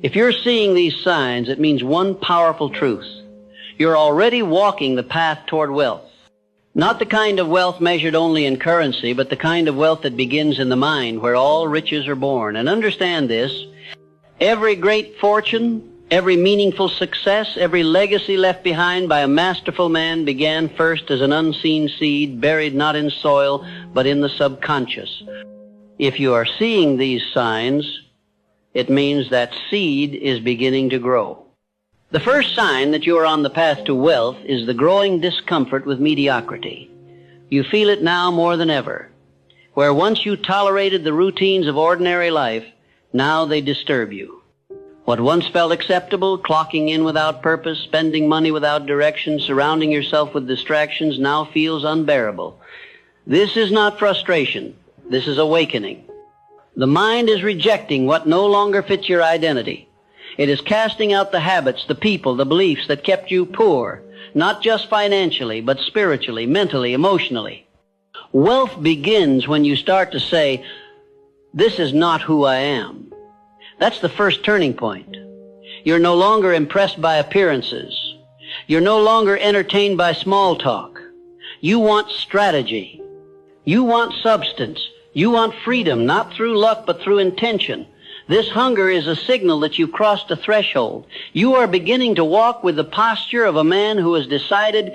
If you're seeing these signs, it means one powerful truth. You're already walking the path toward wealth. Not the kind of wealth measured only in currency, but the kind of wealth that begins in the mind, where all riches are born. And understand this, every great fortune, every meaningful success, every legacy left behind by a masterful man began first as an unseen seed, buried not in soil, but in the subconscious. If you are seeing these signs, it means that seed is beginning to grow. The first sign that you are on the path to wealth is the growing discomfort with mediocrity. You feel it now more than ever. Where once you tolerated the routines of ordinary life, now they disturb you. What once felt acceptable, clocking in without purpose, spending money without direction, surrounding yourself with distractions, now feels unbearable. This is not frustration. This is awakening. The mind is rejecting what no longer fits your identity. It is casting out the habits, the people, the beliefs that kept you poor, not just financially, but spiritually, mentally, emotionally. Wealth begins when you start to say, "This is not who I am." That's the first turning point. You're no longer impressed by appearances. You're no longer entertained by small talk. You want strategy. You want substance. You want freedom, not through luck, but through intention. This hunger is a signal that you've crossed a threshold. You are beginning to walk with the posture of a man who has decided,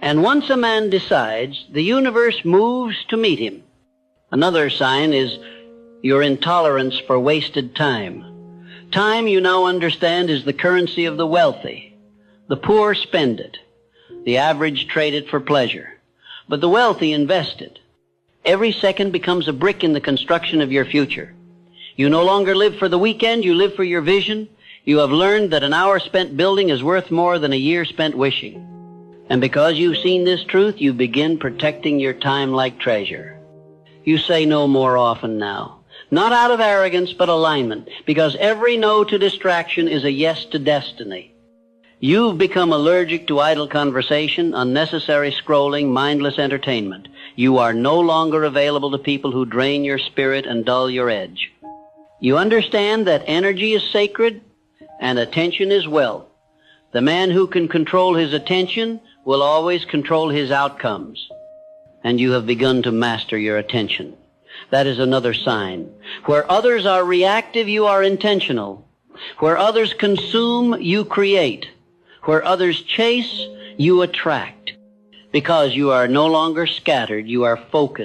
and once a man decides, the universe moves to meet him. Another sign is your intolerance for wasted time. Time, you now understand, is the currency of the wealthy. The poor spend it. The average trade it for pleasure. But the wealthy invest it. Every second becomes a brick in the construction of your future. You no longer live for the weekend, you live for your vision. You have learned that an hour spent building is worth more than a year spent wishing. And because you've seen this truth, you begin protecting your time like treasure. You say no more often now. Not out of arrogance, but alignment, because every no to distraction is a yes to destiny. You've become allergic to idle conversation, unnecessary scrolling, mindless entertainment. You are no longer available to people who drain your spirit and dull your edge. You understand that energy is sacred and attention is wealth. The man who can control his attention will always control his outcomes. And you have begun to master your attention. That is another sign. Where others are reactive, you are intentional. Where others consume, you create. Where others chase, you attract. Because you are no longer scattered, you are focused.